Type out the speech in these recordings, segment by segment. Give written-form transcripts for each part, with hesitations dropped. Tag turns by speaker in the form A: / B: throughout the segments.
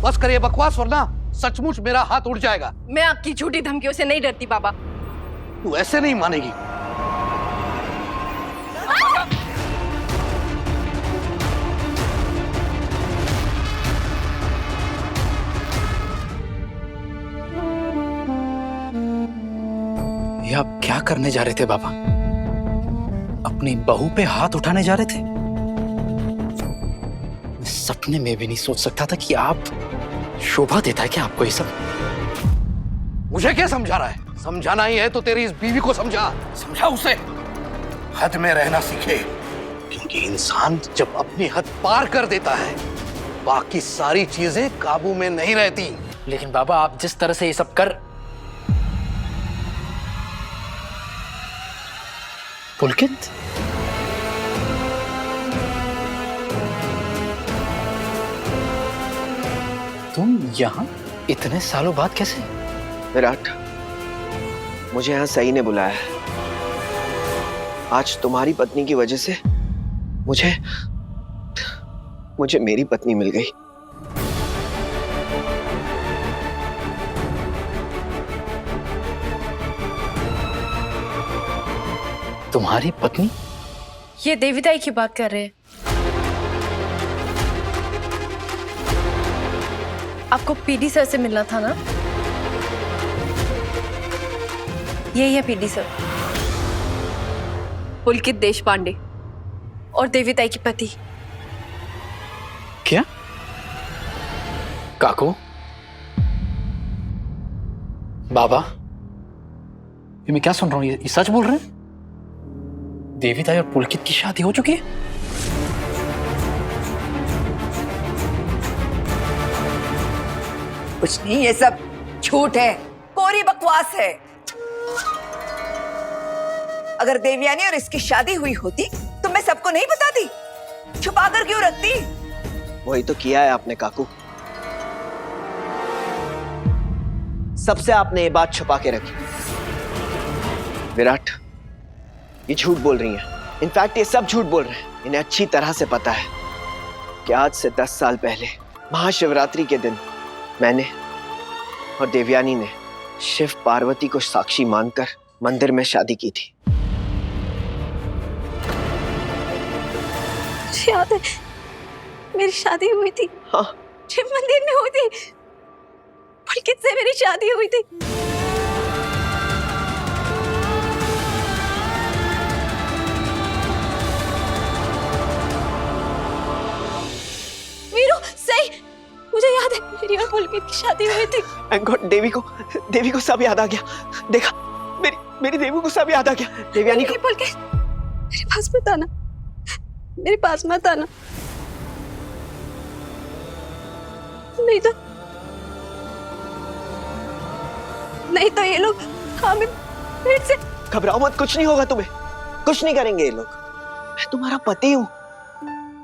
A: बस कर ये बकवास वरना सचमुच मेरा हाथ उड़ जाएगा।
B: मैं आपकी झूठी धमकियों से नहीं डरती बाबा।
A: तू ऐसे नहीं मानेगी।
C: ये आप क्या करने जा रहे थे बाबा? अपनी बहू पे हाथ उठाने जा रहे थे? मैं सपने में भी नहीं सोच सकता था कि आप शोभा देता है क्या आपको ये सब?
A: मुझे क्या समझा रहा है? समझाना ही है तो तेरी इस बीवी को समझा उसे हद में रहना सीखे, क्योंकि इंसान जब अपनी हद पार कर देता है बाकी सारी चीजें काबू में नहीं रहती।
C: लेकिन बाबा आप जिस तरह से ये सब कर... पुलकित, तुम यहाँ इतने सालों बाद कैसे?
D: विराट, मुझे यहाँ सही ने बुलाया है। आज तुम्हारी पत्नी की वजह से मुझे मेरी पत्नी मिल गई।
C: तुम्हारी पत्नी?
B: ये देवीताई की बात कर रहे हैं। आपको पीडी सर से मिलना था ना? यही है पीडी सर, पुलकित देशपांडे और देवीताई की पति।
C: क्या? काकू, बाबा, ये मैं क्या सुन रहा हूँ? ये सच बोल रहे हैं? देवीताई और पुलकित की शादी हो चुकी है?
E: कुछ नहीं, ये सब झूठ है, कोरी बकवास है। अगर देवयानी और इसकी शादी हुई होती तो मैं सबको नहीं बताती, छुपा कर क्यों रखती?
D: वही तो किया है आपने काकू। सबसे आपने ये बात छुपा के रखी। विराट, ये झूठ बोल रही हैं। इनफैक्ट ये सब झूठ बोल रहे हैं। इन्हें अच्छी तरह से पता है कि आज से 10 साल पहले महाशिवरात्रि के दिन मैंने और देवयानी ने शिव पार्वती को साक्षी मानकर मंदिर में शादी की थी।
B: मुझे याद है, मेरी शादी हुई थी।
D: हाँ,
B: शिव मंदिर में हुई थी। पुलकित से मेरी शादी हुई थी। वीरू, सही, मुझे याद है मेरी और पुलकित की शादी हुई थी।
D: थैंक गॉड, देवी को सब याद आ गया। देखा, मेरी देवी को सब याद आ गया। देवयानी को...
B: पुलकित, मेरे पास मत आना, मेरे पास मत आना, नहीं तो ये लोग हमें फिर से...
D: घबराओ मत, कुछ नहीं होगा तुम्हें, कुछ नहीं करेंगे ये लोग। मैं तुम्हारा पति हूं,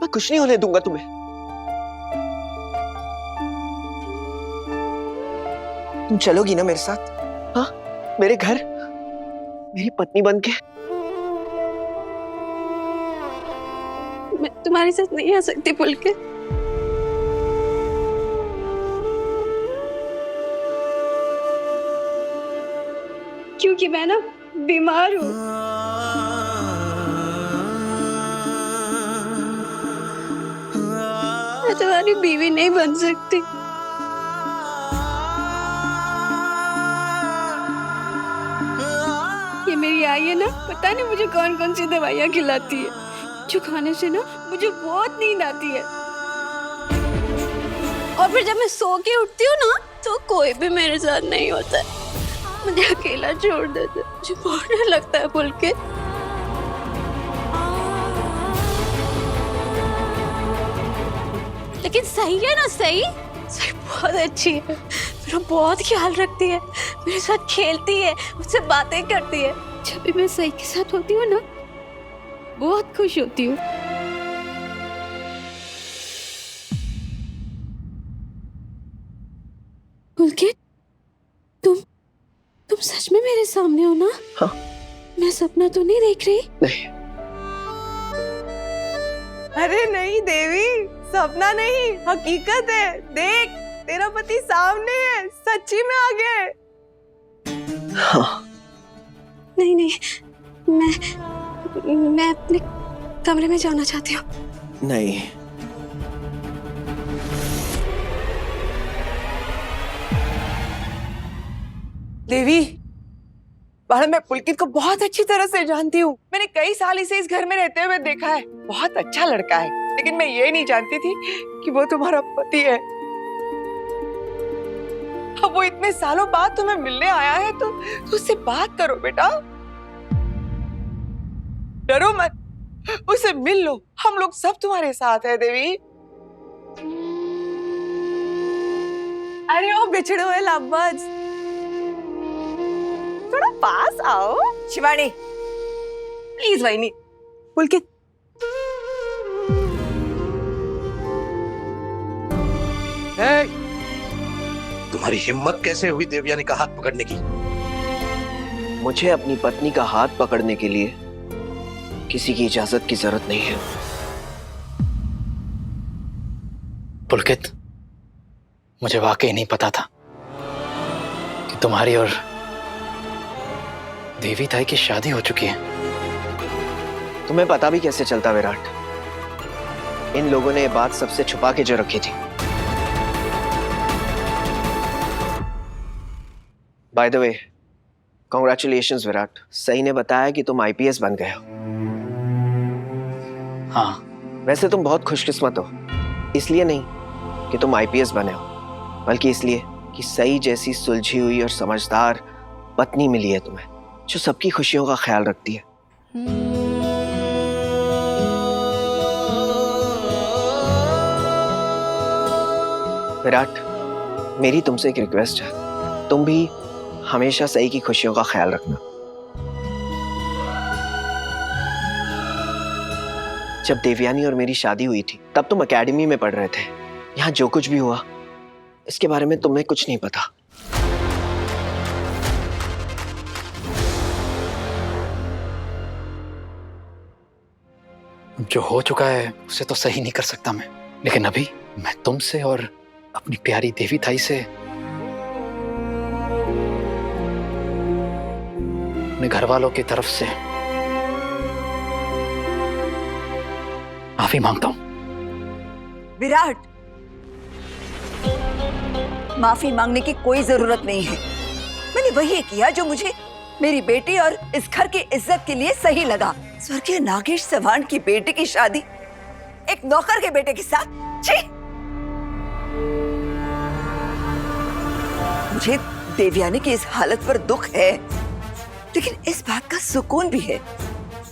D: मैं कुछ नहीं होने दूंगा तुम्हें। तुम चलोगी ना मेरे साथ? हाँ, मेरे घर, मेरी पत्नी बनके?
B: मैं तुम्हारे साथ नहीं आ सकती पुलकित। क्योंकि मैं ना बीमार हूँ। मैं तुम्हारी बीवी नहीं बन सकती। ये मेरी आई है ना, पता नहीं मुझे कौन कौन सी दवाइयाँ खिलाती है, जो खाने से ना मुझे बहुत नींद आती है। और फिर जब मैं सो के उठती हूँ ना, तो कोई भी मेरे साथ नहीं होता है, मुझे अकेला छोड़ देते। मुझे बहुत डर लगता है पुलकित। लेकिन सही है ना? सही बहुत अच्छी है, मेरा बहुत ख्याल रखती है, मेरे साथ खेलती है, मुझसे बातें करती है। जब भी मैं सही के साथ होती हूँ ना, बहुत खुश होती हूँ। पुलकित, तुम सच में मेरे सामने हो ना?
D: हाँ।
B: मैं सपना तो नहीं देख रही?
D: नहीं।
F: अरे नहीं देवी, सपना नहीं, हकीकत है। देख,
E: तेरा पति सामने है, सच्ची में आ गया है।
D: हाँ।
B: नहीं नहीं, मैं अपने कमरे में जाना चाहती हूँ।
D: नहीं,
E: देवी, पर मैं पुलकित को बहुत अच्छी तरह से जानती हूँ। मैंने कई साल इसे इस घर में रहते हुए देखा है। बहुत अच्छा लड़का है, लेकिन मैं ये नहीं जानती थी कि वो तुम्हारा पति है। अब वो इतने सालों बाद तुम्हें मिलने आया है तो उससे बात करो बेटा, डरो मत, उसे मिल लो। हम लोग सब तुम्हारे साथ है देवी। अरे ओ बिछड़ो है लाबाज, थोड़ा पास आओ। शिवानी प्लीज। वही नहीं पुलकित,
A: तुम्हारी हिम्मत कैसे हुई देवयानी का हाथ पकड़ने की?
D: मुझे अपनी पत्नी का हाथ पकड़ने के लिए किसी की इजाजत की जरूरत नहीं है।
C: पुलकित, मुझे वाकई नहीं पता था कि तुम्हारी और देवी ताई की शादी हो चुकी है।
D: तुम्हें पता भी कैसे चलता विराट? इन लोगों ने ये बात सबसे छुपा के जो रखी थी। By the way, congratulations Virat, सही ने बताया कि तुम आईपीएस बन गए हो।
C: हाँ।
D: वैसे तुम बहुत खुशकिस्मत हो, इसलिए नहीं कि तुम आईपीएस बने हो, बल्कि इसलिए कि सई जैसी सुलझी हुई और समझदार पत्नी मिली है तुम्हें, जो सबकी खुशियों का ख्याल रखती है। विराट, मेरी तुमसे एक रिक्वेस्ट है, तुम भी हमेशा सई की खुशियों का ख्याल रखना। जब देवयानी और मेरी शादी हुई थी तब तुम एकेडमी में पढ़ रहे थे। यहाँ जो कुछ भी हुआ इसके बारे में तुम्हें कुछ नहीं पता।
C: जो हो चुका है उसे तो सही नहीं कर सकता मैं, लेकिन अभी मैं तुमसे और अपनी प्यारी देवी ताई से अपने घर वालों की तरफ से माफी मांगता हूं।
E: विराट, माफी मांगने की कोई जरूरत नहीं है। मैंने वही किया जो मुझे मेरी बेटी और इस घर की इज्जत के लिए सही लगा। स्वर्गीय नागेश चौहान की बेटी की शादी एक नौकर के बेटे के साथ, छी! मुझे देवयानी की इस हालत पर दुख है, लेकिन इस बात का सुकून भी है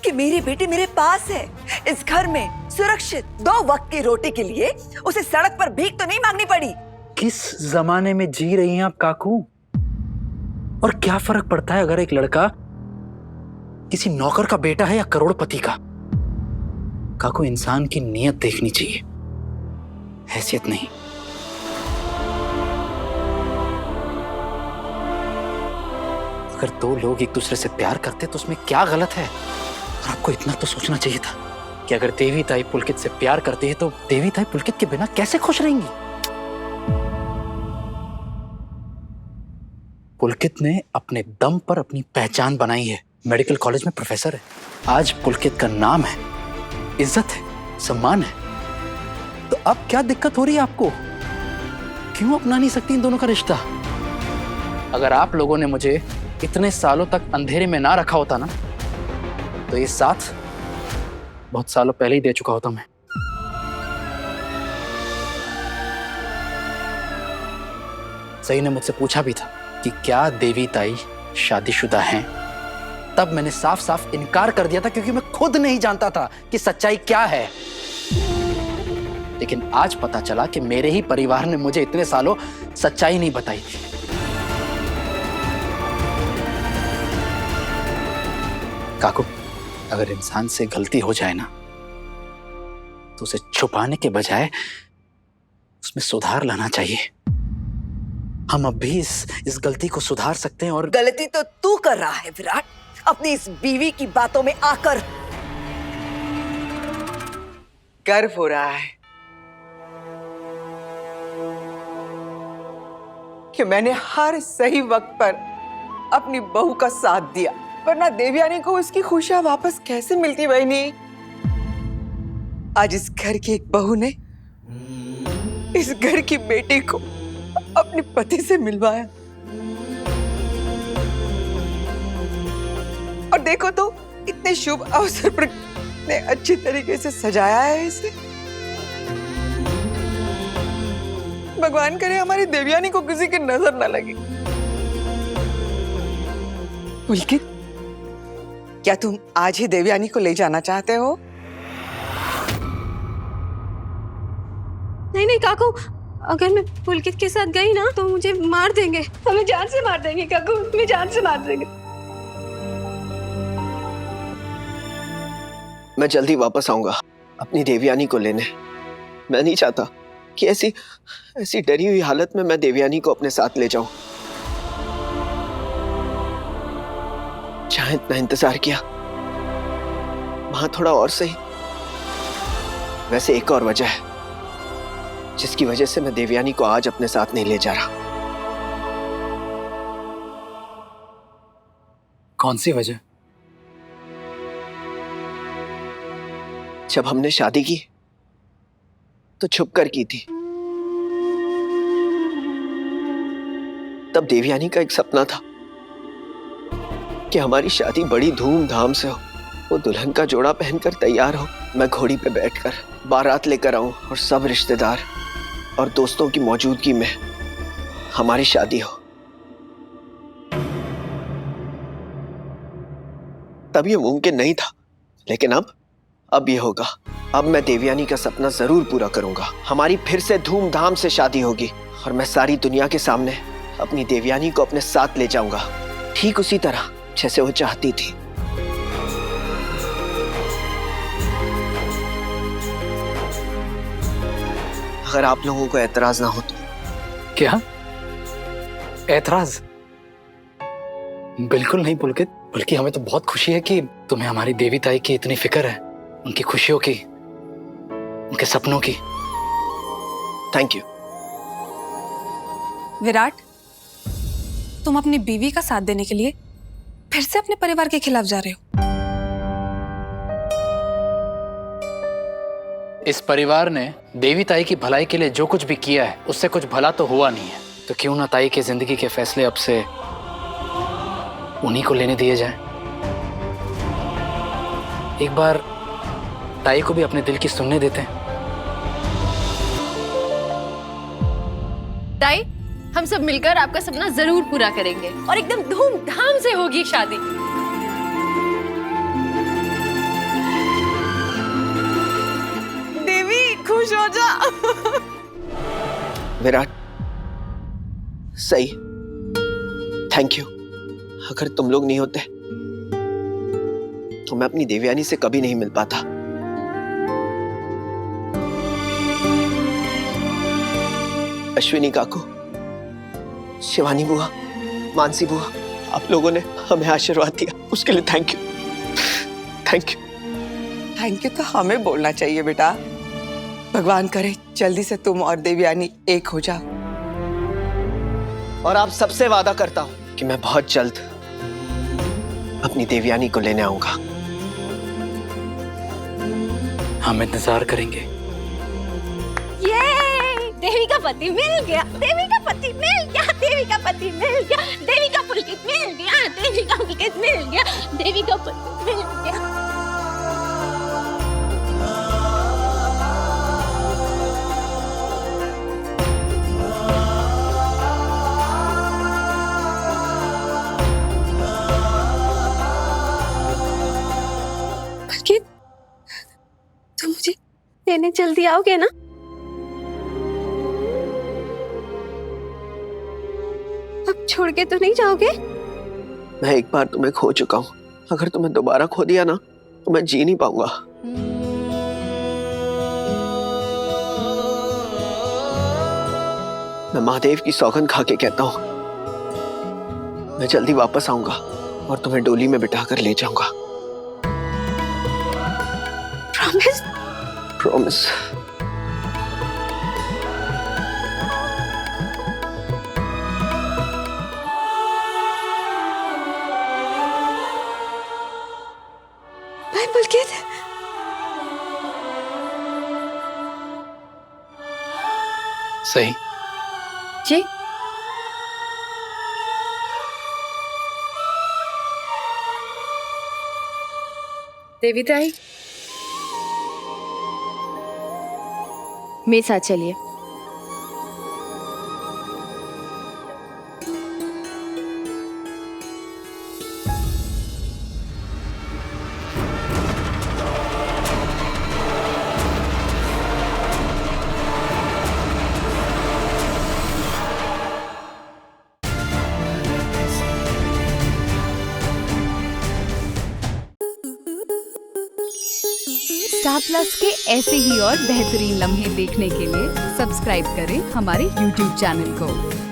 E: कि मेरी बेटी मेरे पास है, इस घर में सुरक्षित। 2 वक्त की रोटी के लिए उसे सड़क पर भीख तो नहीं मांगनी पड़ी।
C: किस जमाने में जी रही हैं आप काकू? और क्या फर्क पड़ता है अगर एक लड़का किसी नौकर का बेटा है या करोड़पति का? काकू, इंसान की नीयत देखनी चाहिए, हैसियत नहीं। अगर 2 लोग एक दूसरे से प्यार करते तो उसमें क्या गलत है? और आपको इतना तो सोचना चाहिए था कि अगर देवी ताई पुलकित से प्यार करती है तो देवी ताई पुलकित के बिना कैसे खुश रहेंगी? पुलकित ने अपने दम पर अपनी पहचान बनाई है, मेडिकल कॉलेज में प्रोफेसर है। आज पुलकित का नाम है, इज्जत है, सम्मान है। तो अब क्या दिक्कत हो रही है आपको? क्यों अपना नहीं सकती इन दोनों का रिश्ता? अगर आप लोगों ने मुझे इतने सालों तक अंधेरे में ना रखा होता ना, तो ये साथ बहुत सालों पहले ही दे चुका होता मैं। सई ने मुझसे पूछा भी था कि क्या देवी ताई शादीशुदा हैं? तब मैंने साफ साफ इनकार कर दिया था, क्योंकि मैं खुद नहीं जानता था कि सच्चाई क्या है। लेकिन आज पता चला कि मेरे ही परिवार ने मुझे इतने सालों सच्चाई नहीं बताई थी। काकू, अगर इंसान से गलती हो जाए ना, तो उसे छुपाने के बजाय उसमें सुधार लाना चाहिए। हम अब भी इस गलती को सुधार सकते हैं। और
E: गलती तो तू कर रहा है विराट, अपनी इस बीवी की बातों में आकर। गर्व हो रहा है,
F: कि मैंने हर सही वक्त पर अपनी बहू का साथ दिया, वरना देवयानी को उसकी खुशियां वापस कैसे मिलती बहनी। आज इस घर की एक बहू ने इस घर की बेटी को अपने पति से मिलवाया, और देखो तो इतने शुभ अवसर पर इतने अच्छी तरीके से सजाया है इसे। भगवान करे हमारी देवयानी को किसी की नजर न लगे। पुलकित, क्या तुम आज ही देवयानी को ले जाना चाहते हो?
B: नहीं नहीं काकू, अगर मैं पुलकित के साथ गई ना तो मुझे मार देंगे, हमें जान से मार देंगे काकू, हमें जान से मार देंगे।
D: मैं जल्दी वापस आऊंगा अपनी देवयानी को लेने। मैं नहीं चाहता कि ऐसी डरी हुई हालत में मैं देवयानी को अपने साथ ले जाऊं। जहां इतना इंतजार किया वहां थोड़ा और सही। वैसे एक और वजह है जिसकी वजह से मैं देवयानी को आज अपने साथ नहीं ले जा रहा।
C: कौन सी वजह?
D: जब हमने शादी की तो छुप कर की थी। तब देवयानी का एक सपना था कि हमारी शादी बड़ी धूमधाम से हो, वो दुल्हन का जोड़ा पहनकर तैयार हो, मैं घोड़ी पे बैठकर बारात लेकर आऊं और सब रिश्तेदार और दोस्तों की मौजूदगी में हमारी शादी हो। तब ये मुमकिन नहीं था, लेकिन अब ये होगा। अब मैं देवयानी का सपना जरूर पूरा करूंगा। हमारी फिर से धूमधाम से शादी होगी और मैं सारी दुनिया के सामने अपनी देवयानी को अपने साथ ले जाऊंगा, ठीक उसी तरह जैसे वो चाहती थी। अगर आप लोगों को एतराज ना हो तो।
C: क्या एतराज? बिल्कुल नहीं पुलकित, बल्कि हमें तो बहुत खुशी है कि तुम्हें हमारी देवी ताई की इतनी फिक्र है, उनकी खुशियों की, उनके सपनों की।
D: Thank you.
G: विराट, तुम अपनी बीवी का साथ देने के लिए फिर से अपने परिवार के खिलाफ जा रहे हो।
C: इस परिवार ने देवी ताई की भलाई के लिए जो कुछ भी किया है उससे कुछ भला तो हुआ नहीं है, तो क्यों ना ताई की जिंदगी के फैसले अब से उन्हीं को लेने दिए जाएं। एक बार ताई को भी अपने दिल की सुनने देते हैं।
B: ताई, हम सब मिलकर आपका सपना जरूर पूरा करेंगे और एकदम धूमधाम से होगी शादी।
F: देवी खुश हो जा।
D: विराट, सही, थैंक यू। अगर तुम लोग नहीं होते तो मैं अपनी देवयानी से कभी नहीं मिल पाता। अश्विनी काकू, शिवानी बुआ, मानसी बुआ, आप लोगों ने हमें आशीर्वाद दिया, उसके लिए thank you. Thank you.
F: Thank you तो हमें बोलना चाहिए बेटा। भगवान करे जल्दी से तुम और देवयानी एक हो जाओ।
D: और आप सबसे वादा करता हूं कि मैं बहुत जल्द अपनी देवयानी को लेने आऊंगा।
C: हम इंतजार करेंगे।
B: ये देवी का पति मिल गया, देवी का पति मिल गया, देवी का पति मिल गया, देवी का पुलकित मिल गया, देवी का पुलकित मिल गया, देवी का पुलकित मिल गया। पुलकित, तुम मुझे लेने जल्दी आओगे ना? अब छोड़ के तो नहीं जाओगे?
D: मैं एक बार तुम्हें खो चुका हूं, अगर तुम्हें दोबारा खो दिया ना तो मैं जी नहीं पाऊंगा। मैं महादेव की सौगंध खा के कहता हूं, मैं जल्दी वापस आऊंगा और तुम्हें डोली में बिठाकर ले जाऊंगा।
B: प्रॉमिस?
D: प्रॉमिस।
C: सही।
B: जी देवी ताई, मेरे साथ चलिए।
H: स्टार प्लस के ऐसे ही और बेहतरीन लम्हे देखने के लिए सब्सक्राइब करें हमारे YouTube चैनल को।